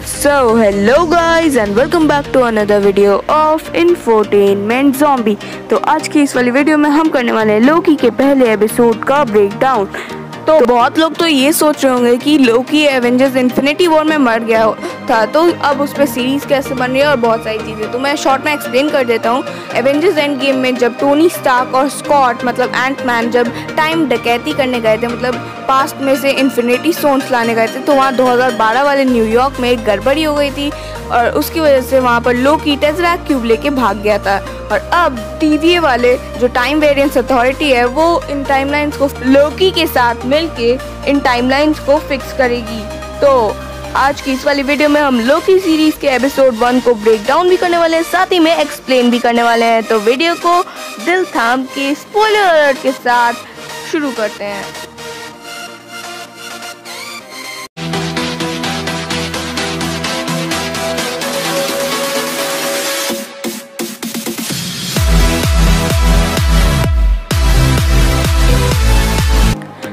So hello guys and welcome back to another video of Infotainment Zombie। तो आज की इस वाली वीडियो में हम करने वाले हैं लोकी के पहले एपिसोड का ब्रेकडाउन। तो बहुत लोग तो ये सोच रहे होंगे कि लोकी एवेंजर्स इन्फिनिटी वॉर में मर गया था, तो अब उस पर सीरीज कैसे बन रही है और बहुत सारी चीज़ें। तो मैं शॉर्ट में एक्सप्लेन कर देता हूँ। एवेंजर्स एंड गेम में जब टोनी स्टार्क और स्कॉट मतलब एंटमैन जब टाइम डकैती करने गए थे, मतलब पास्ट में से इन्फिनिटी स्टोन्स लाने गए थे, तो वहाँ 2012 वाले न्यूयॉर्क में एक गड़बड़ी हो गई थी और उसकी वजह से वहाँ पर लोकी टेज़राक्ट क्यूब लेके भाग गया था। और अब TVA वाले जो टाइम वेरिएंस अथॉरिटी है वो इन टाइमलाइंस को लोकी के साथ मिलके इन टाइमलाइंस को फिक्स करेगी। तो आज की इस वाली वीडियो में हम लोकी सीरीज के एपिसोड 1 को ब्रेक डाउन भी करने वाले हैं, साथ ही में एक्सप्लेन भी करने वाले हैं। तो वीडियो को दिल थाम के स्पॉइलर अलर्ट के साथ शुरू करते हैं।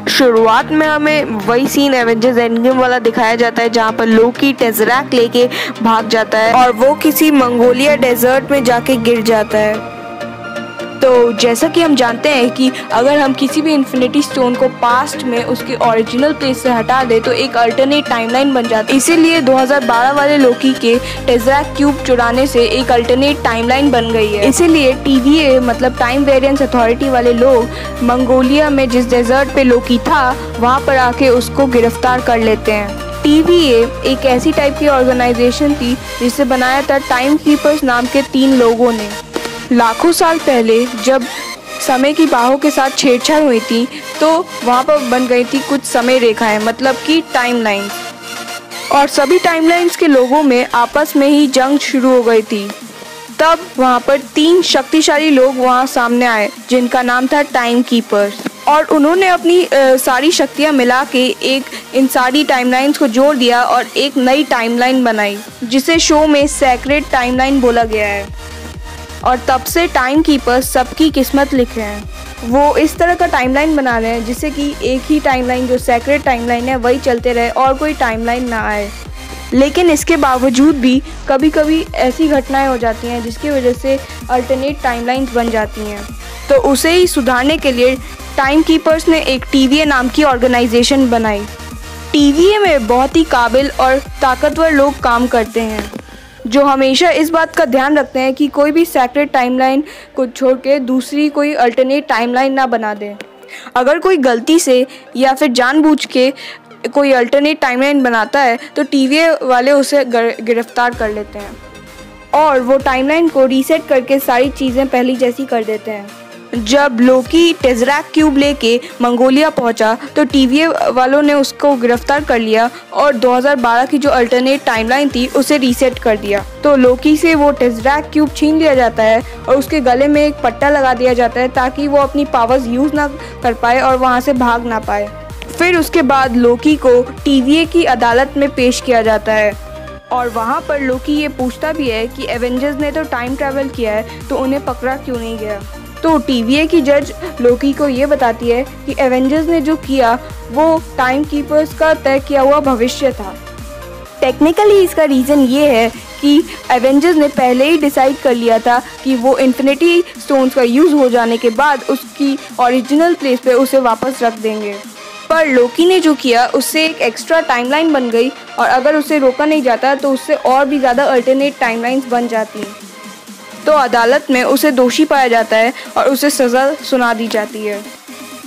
शुरुआत में हमें वही सीन एवेंजर्स एंडगेम वाला दिखाया जाता है जहाँ पर लोकी टेज़राक्ट लेके भाग जाता है और वो किसी मंगोलिया डेजर्ट में जाके गिर जाता है। तो जैसा कि हम जानते हैं कि अगर हम किसी भी इन्फिनिटी स्टोन को पास्ट में उसके ओरिजिनल प्लेस से हटा दे तो एक अल्टरनेट टाइमलाइन बन जाती है। इसीलिए 2012 वाले लोकी के टेज़राक्ट क्यूब चुराने से एक अल्टरनेट टाइमलाइन बन गई है। इसीलिए TVA मतलब टाइम वेरिएंस अथॉरिटी वाले लोग मंगोलिया में जिस डेजर्ट पे लोकी था वहाँ पर आके उसको गिरफ्तार कर लेते हैं। TVA एक ऐसी टाइप की ऑर्गेनाइजेशन थी जिसे बनाया था टाइम कीपर्स नाम के 3 लोगों ने। लाखों साल पहले जब समय की बाहों के साथ छेड़छाड़ हुई थी तो वहाँ पर बन गई थी कुछ समय रेखाएं, मतलब कि टाइमलाइंस, और सभी टाइमलाइंस के लोगों में आपस में ही जंग शुरू हो गई थी। तब वहाँ पर 3 शक्तिशाली लोग वहाँ सामने आए जिनका नाम था टाइम कीपर्स, और उन्होंने अपनी सारी शक्तियाँ मिला के इन सारी टाइमलाइंस को जोड़ दिया और एक नई टाइमलाइन बनाई जिसे शो में सेक्रेड टाइमलाइन बोला गया है। और तब से टाइम कीपर्स सबकी किस्मत लिख रहे हैं। वो इस तरह का टाइमलाइन बना रहे हैं जिससे कि एक ही टाइमलाइन जो सेक्रेट टाइमलाइन है वही चलते रहे और कोई टाइमलाइन ना आए। लेकिन इसके बावजूद भी कभी कभी ऐसी घटनाएं हो जाती हैं जिसकी वजह से अल्टरनेट टाइमलाइंस बन जाती हैं। तो उसे ही सुधारने के लिए टाइम कीपर्स ने एक TVA नाम की ऑर्गेनाइजेशन बनाई। TVA में बहुत ही काबिल और ताकतवर लोग काम करते हैं जो हमेशा इस बात का ध्यान रखते हैं कि कोई भी सेक्रेट टाइमलाइन को छोड़ के दूसरी कोई अल्टरनेट टाइमलाइन ना बना दे। अगर कोई गलती से या फिर जानबूझ के कोई अल्टरनेट टाइमलाइन बनाता है तो TVA वाले उसे गिरफ्तार कर लेते हैं और वो टाइमलाइन को रीसेट करके सारी चीज़ें पहली जैसी कर देते हैं। जब लोकी टेज़राक्ट क्यूब लेके मंगोलिया पहुंचा तो TVA वालों ने उसको गिरफ्तार कर लिया और 2012 की जो अल्टरनेट टाइमलाइन थी उसे रीसेट कर दिया। तो लोकी से वो टेज़राक्ट क्यूब छीन लिया जाता है और उसके गले में एक पट्टा लगा दिया जाता है ताकि वो अपनी पावर्स यूज़ ना कर पाए और वहाँ से भाग ना पाए। फिर उसके बाद लोकी को TVA की अदालत में पेश किया जाता है और वहाँ पर लोकी ये पूछता भी है कि एवेंजर्स ने तो टाइम ट्रैवल किया है तो उन्हें पकड़ा क्यों नहीं गया। तो TVA की जज लोकी को ये बताती है कि एवेंजर्स ने जो किया वो टाइम कीपर्स का तय किया हुआ भविष्य था। टेक्निकली इसका रीज़न ये है कि एवेंजर्स ने पहले ही डिसाइड कर लिया था कि वो इन्फिनिटी स्टोन्स का यूज़ हो जाने के बाद उसकी ओरिजिनल प्लेस पे उसे वापस रख देंगे, पर लोकी ने जो किया उससे एक एक्स्ट्रा टाइमलाइन बन गई और अगर उसे रोका नहीं जाता तो उससे और भी ज़्यादा अल्टरनेट टाइमलाइंस बन जाती। तो अदालत में उसे दोषी पाया जाता है और उसे सज़ा सुना दी जाती है।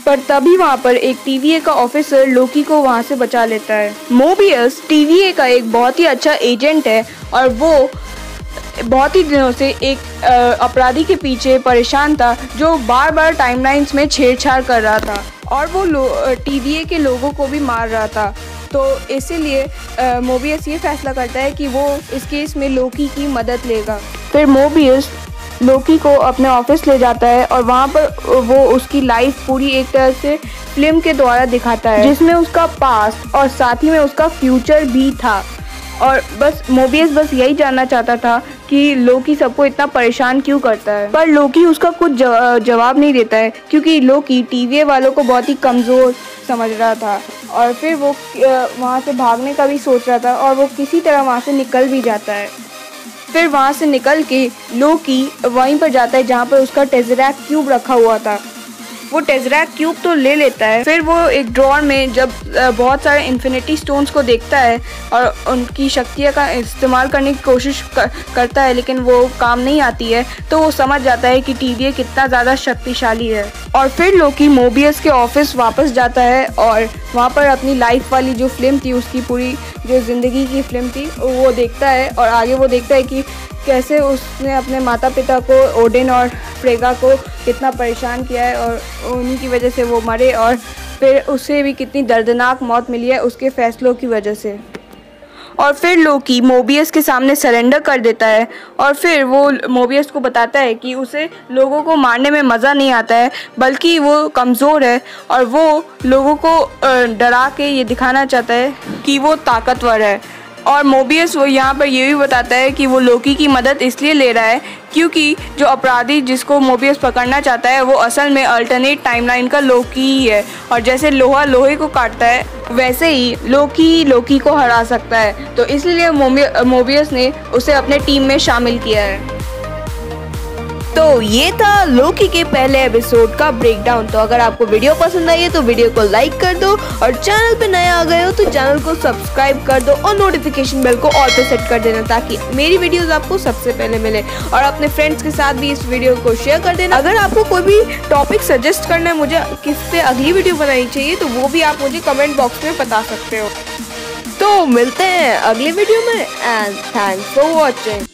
पर तभी वहाँ पर एक TVA का ऑफिसर लोकी को वहाँ से बचा लेता है। मोबियस TVA का एक बहुत ही अच्छा एजेंट है और वो बहुत ही दिनों से एक अपराधी के पीछे परेशान था जो बार बार टाइमलाइंस में छेड़छाड़ कर रहा था और वो TVA के लोगों को भी मार रहा था। तो इसीलिए मोबियस ये फैसला करता है कि वो इस केस में लोकी की मदद लेगा। फिर मोबियस लोकी को अपने ऑफिस ले जाता है और वहाँ पर वो उसकी लाइफ पूरी एक तरह से फिल्म के द्वारा दिखाता है जिसमें उसका पास्ट और साथ ही में उसका फ्यूचर भी था। और बस मोबियस बस यही जानना चाहता था कि लोकी सबको इतना परेशान क्यों करता है, पर लोकी उसका कुछ जवाब नहीं देता है क्योंकि लोकी TVA वालों को बहुत ही कमज़ोर समझ रहा था और फिर वो वहाँ से भागने का भी सोच रहा था और वो किसी तरह वहाँ से निकल भी जाता है। फिर वहाँ से निकल के लोकी वहीं पर जाता है जहाँ पर उसका टेज़रेक्ट क्यूब रखा हुआ था। वो टेज़रेक्ट क्यूब तो ले लेता है। फिर वो एक ड्रॉअर में जब बहुत सारे इन्फिनिटी स्टोन्स को देखता है और उनकी शक्तियाँ का इस्तेमाल करने की कोशिश करता है, लेकिन वो काम नहीं आती है, तो वो समझ जाता है कि TVA कितना ज़्यादा शक्तिशाली है। और फिर लोकी मोबियस के ऑफिस वापस जाता है और वहाँ पर अपनी लाइफ वाली जो फिल्म थी, उसकी पूरी जो ज़िंदगी की फिल्म थी, वो देखता है। और आगे वो देखता है कि कैसे उसने अपने माता पिता को, ओडिन और फ्रेगा को कितना परेशान किया है और उन्हीं की वजह से वो मरे, और फिर उसे भी कितनी दर्दनाक मौत मिली है उसके फैसलों की वजह से। और फिर लोकी मोबियस के सामने सरेंडर कर देता है और फिर वो मोबियस को बताता है कि उसे लोगों को मारने में मज़ा नहीं आता है, बल्कि वो कमज़ोर है और वो लोगों को डरा के ये दिखाना चाहता है कि वो ताकतवर है। और मोबियस वो यहाँ पर ये भी बताता है कि वो लोकी की मदद इसलिए ले रहा है क्योंकि जो अपराधी जिसको मोबियस पकड़ना चाहता है वो असल में अल्टरनेट टाइमलाइन का लोकी ही है, और जैसे लोहा लोहे को काटता है वैसे ही लोकी को हरा सकता है, तो इसलिए मोबियस ने उसे अपने टीम में शामिल किया है। तो ये था लोकी के पहले एपिसोड का ब्रेकडाउन। तो अगर आपको वीडियो पसंद आई है तो वीडियो को लाइक कर दो, और चैनल पे नए आ गए हो तो चैनल को सब्सक्राइब कर दो और नोटिफिकेशन बेल को ऑल पे सेट कर देना ताकि मेरी वीडियोस आपको सबसे पहले मिले। और अपने फ्रेंड्स के साथ भी इस वीडियो को शेयर कर देना। अगर आपको कोई भी टॉपिक सजेस्ट करना है, मुझे किस पे अगली वीडियो बनानी चाहिए, तो वो भी आप मुझे कमेंट बॉक्स में बता सकते हो। तो मिलते हैं अगले वीडियो में, एंड थैंक्स फॉर वॉचिंग।